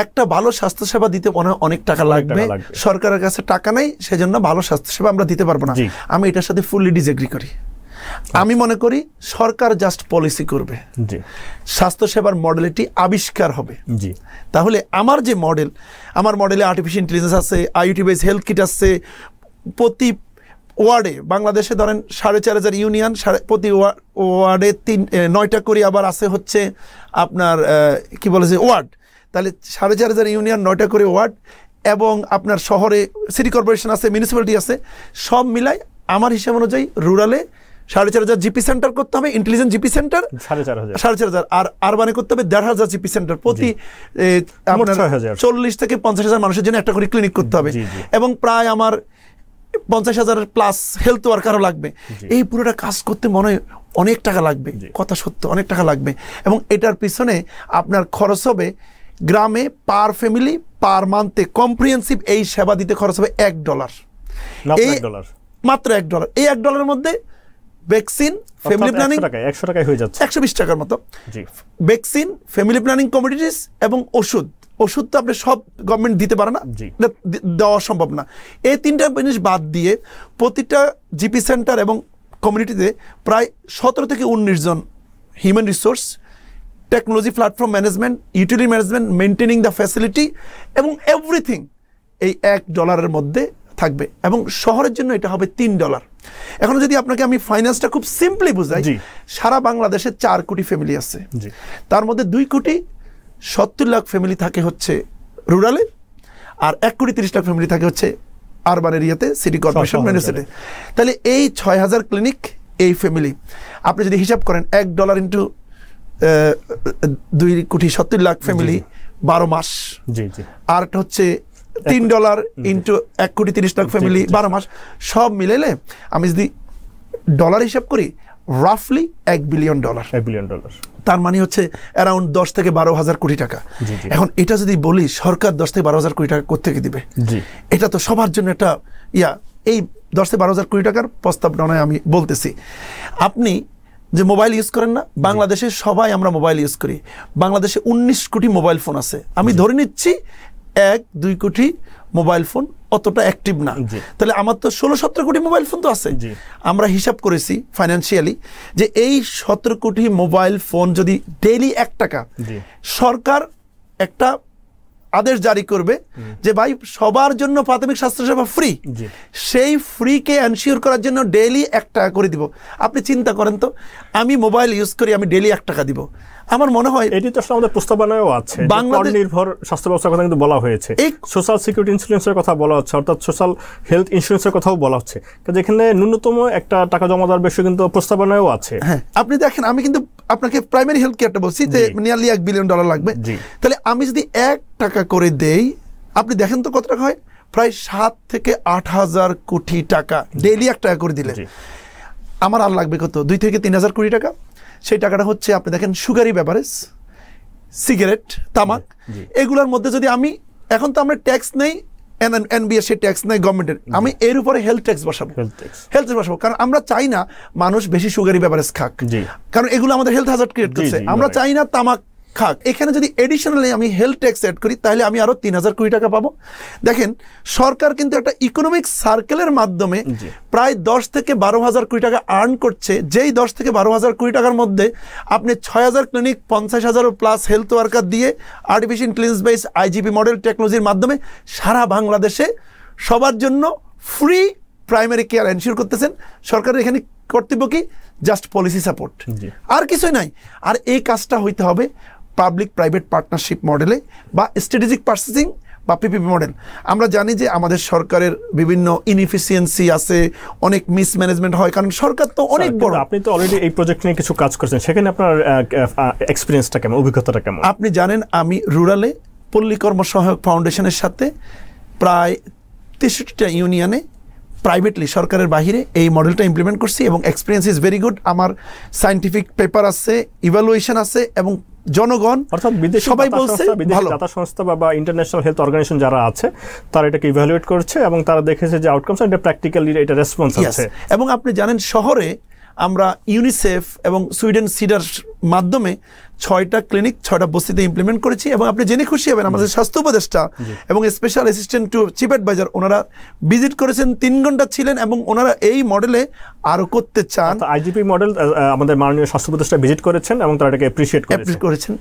একটা ভালো স্বাস্থ্যসেবা দিতে মনে হয় অনেক টাকা লাগবে, সরকারের কাছে টাকা নেই, সেজন্য ভালো স্বাস্থ্যসেবা আমরা দিতে পারবো না। আমি এটার সাথে ফুললি ডিসএগ্রি করি। আমি মনে করি সরকার জাস্ট পলিসি করবে, স্বাস্থ্যসেবার মডেলিটি আবিষ্কার হবে। তাহলে আমার যে মডেল, আমার মডেলে আর্টিফিশিয়াল ইন্টেলিজেন্স আছে, আইওটি বেস হেলথ কিট আছে, প্রতি ওয়ার্ডে বাংলাদেশে ধরেন 4,500 ইউনিয়ন, প্রতি ওয়ার্ডে 9টা করে আবার আছে হচ্ছে আপনার কি বলে যে ওয়ার্ড, তাহলে 4,500 ইউনিয়ন, 9টা করে ওয়ার্ড, এবং আপনার শহরে সিটি কর্পোরেশন আছে, মিউনিসিপ্যালিটি আছে, সব মিলাই আমার হিসাব অনুযায়ী রুরালে 4,500 জিপি সেন্টার করতে হবে, ইন্টেলিজেন্ট জিপি সেন্টার 4,500, আর আরবানে করতে হবে 1,500 জিপি সেন্টার, প্রতি 40 থেকে 50,000 মানুষের জন্য একটা করে ক্লিনিক করতে হবে, এবং প্রায় আমার 50,000 প্লাস হেলথ ওয়ার্কারও লাগবে। এই পুরোটা কাজ করতে মনে হয় অনেক টাকা লাগবে, কথা সত্য অনেক টাকা লাগবে, এবং এটার পিছনে আপনার খরচ হবে গ্রামে পার ফ্যামিলি পার মান্থে কম্প্রিহেন্সিভ এই সেবা দিতে খরচ হবে $1, মাত্র $1। এই $1 মধ্যে ভ্যাকসিন, ফ্যামিলি প্ল্যানিং 100 টাকায় হয়ে যাচ্ছে, 120 টাকার মতো ভ্যাকসিন, ফ্যামিলি প্ল্যানিং কমোডিটিস এবং ওষুধ তো আপনি সব গভর্নমেন্ট দিতে পারে না, দেওয়া সম্ভব না। এই 3টা জিনিস বাদ দিয়ে প্রতিটা জিপি সেন্টার এবং কমিউনিটিতে প্রায় 17 থেকে 19 জন human resource, technology, platform management, utility management, maintaining the facility এবং এভরিথিং এই $1 মধ্যে থাকবে, এবং শহরের জন্য এটা হবে $3। এখন যদি আপনাকে আমি ফাইন্যান্সটা খুব সিম্পলি বুঝাই, সারা বাংলাদেশে 4 কোটি ফ্যামিলি আছে, তার মধ্যে 2,70,00,000 ফ্যামিলি থাকে হচ্ছে রুরালে, আর 1,30,00,000 ফ্যামিলি থাকে হচ্ছে আরবান এরিয়াতে, সিটি কর্পোরেশন মিউনিসিপ্যালিটি। তাহলে এই 6,000 ক্লিনিক, এই ফ্যামিলি আপনি যদি হিসাব করেন $1 ইন্টু 2,70,00,000 ফ্যামিলি 12 মাস, আর একটা হচ্ছে $3 ইন্টু 1,30,00,000 ফ্যামিলি 12 মাস, সব মিলাইলে আমি যদি ডলার হিসাব করি রাফলি $1 বিলিয়ন। তার মানে হচ্ছে অ্যারাউন্ড 10 থেকে 12,000 কোটি টাকা। এখন এটা যদি বলি সরকার 10 থেকে 12,000 কোটি টাকা কোত্থেকে দিবে, এটা তো সবার জন্য একটা এই 10 থেকে 12,000 কোটি টাকার প্রস্তাবনায় আমি বলতেছি। আপনি যে মোবাইল ইউজ করেন না, বাংলাদেশে সবাই আমরা মোবাইল ইউজ করি, বাংলাদেশে 19 কোটি মোবাইল ফোন আছে, আমি ধরে নিচ্ছি 1-2 কোটি মোবাইল ফোন অতটা অ্যাক্টিভ না, তাহলে আমার তো 16-17 কোটি মোবাইল ফোন তো আছে। আমরা হিসাব করেছি ফাইন্যান্সিয়ালি যে এই 17 কোটি মোবাইল ফোন যদি ডেইলি $1, সরকার একটা আদেশ জারি করবে যে ভাই সবার জন্য প্রাথমিক স্বাস্থ্যসেবা ফ্রি, সেই ফ্রিকে এনশিওর করার জন্য ডেইলি $1 করে দিব। আপনি চিন্তা করেন তো, আমি মোবাইল ইউজ করি, আমি ডেইলি $1 দিব। আমার মনে হয় এটি তো আমাদের প্রস্তাবনায়ও আছে, কর নির্ভর স্বাস্থ্য ব্যবস্থার কথা কিন্তু বলা হয়েছে, সোশ্যাল সিকিউরিটি ইন্স্যুরেন্সের কথা বলা হচ্ছে, অর্থাৎ সোশ্যাল হেলথ ইন্স্যুরেন্সের কথাও বলা হচ্ছে, যেখানে ন্যূনতম একটা টাকা জমা দেওয়ার বিষয় কিন্তু প্রস্তাবনায়ও আছে। হ্যাঁ, আপনি দেখেন, আমি কিন্তু আপনাকে প্রাইমারি হেলথ কেয়ারটা বলছি যে নিয়ারলি $1 বিলিয়ন লাগবে, তাহলে আমি যদি $1 করে দেই, আপনি দেখেন তো কত টাকা হয়, প্রায় 7 থেকে 8,000 কোটি টাকা ডেইলি $1 করে দিলে আমার আর লাগবে কত, 2 থেকে 3,000 কোটি টাকা। সেই টাকাটা হচ্ছে আপনি দেখেন সুগারি বেভারেজ, সিগারেট, তামাক, এগুলোর মধ্যে যদি আমি, এখন তো আমরা ট্যাক্স নেই, এনবিএস ট্যাক্স নেই গভর্নমেন্টের, আমি এর উপরে হেলথ ট্যাক্স বসাবো, কারণ আমরা চাই না মানুষ বেশি সুগারি বেভারেজ খাক, কারণ এগুলো আমাদের হেলথ হ্যাজার্ড ক্রিয়েট করছে, আমরা চাই না তামাক খাক। এখানে যদি এডিশনালি আমি হেলথ ট্যাক্স অ্যাড করি, তাহলে আমি আরো 3,000 কোটি টাকা পাবো। দেখেন, সরকার কিন্তু একটা ইকোনমিক সার্কেলের মাধ্যমে প্রায় 10 থেকে 12,000 কোটি টাকা আর্ন করছে, যেই 10 থেকে 12,000 কোটি টাকার মধ্যে আপনি 6,000 ক্লিনিক, 50,000 প্লাস হেলথ ওয়ার্কার দিয়ে artificial intelligence base IGP model টেকনোলজির মাধ্যমে সারা বাংলাদেশে সবার জন্য ফ্রি প্রাইমারি কেয়ার এনশিওর করতেছেন। সরকারের এখানে কর্তব্য কি? জাস্ট পলিসি সাপোর্ট, আর কিছুই নাই। আর এই কাজটা হইতে হবে পাবলিক প্রাইভেট পার্টনারশিপ মডেলে বা স্ট্র্যাটেজিক পারচেজিং বা পিপিপি মডেল। আমরা জানি যে আমাদের সরকারের বিভিন্ন ইনএফিসিয়েন্সি আছে, অনেক মিসম্যানেজমেন্ট হয়, কারণ সরকার তো অনেক বড়। আপনি তো অলরেডি এই প্রজেক্ট নিয়ে কিছু কাজ করছেন, সেখানে আপনার এক্সপিরিয়েন্সটা কেমন, অভিজ্ঞতাটা কেমন? আপনি জানেন, আমি রুরালে পল্লী কর্ম সহায়ক ফাউন্ডেশনের সাথে প্রায় 63টা ইউনিয়নে প্রাইভেটলি, সরকারের বাহিরে এই মডেলটা ইমপ্লিমেন্ট করছি, এবং এক্সপিরিয়েন্স ইজ ভেরি গুড। আমার সায়েন্টিফিক পেপার আছে, ইভ্যালুয়েশন আছে, এবং জনগণ অর্থাৎ বিদেশি সবাই বলছে বিদেশি দাতা সংস্থা বা ইন্টারন্যাশনাল হেলথ অর্গানাইজেশন যারা আছে তারা এটাকে ইভ্যালুয়েট করছে, এবং তারা দেখেছে যে আউটকামস, এটা প্র্যাকটিক্যালি এটা রেসপন্স আছে। এবং আপনি জানেন, শহরে আমরা ইউনিসেফ এবং সুইডেন সিডার মাধ্যমে 6টা ক্লিনিক 6টা বস্তিতে ইমপ্লিমেন্ট করেছি। এবং আপনি জেনে খুশি হবেন আমাদের স্বাস্থ্য উপদেষ্টা এবং special assistant to chief adviser ওনারা ভিজিট করেছেন, 3 ঘন্টা ছিলেন এবং ওনারা এই মডেলে আরো করতে চান। আইজিপি মডেল আমাদের মাননীয় স্বাস্থ্য উপদেষ্টা ভিজিট করেছেন এবং তারা এটাকে অ্যাপ্রিশিয়েট করেছেন।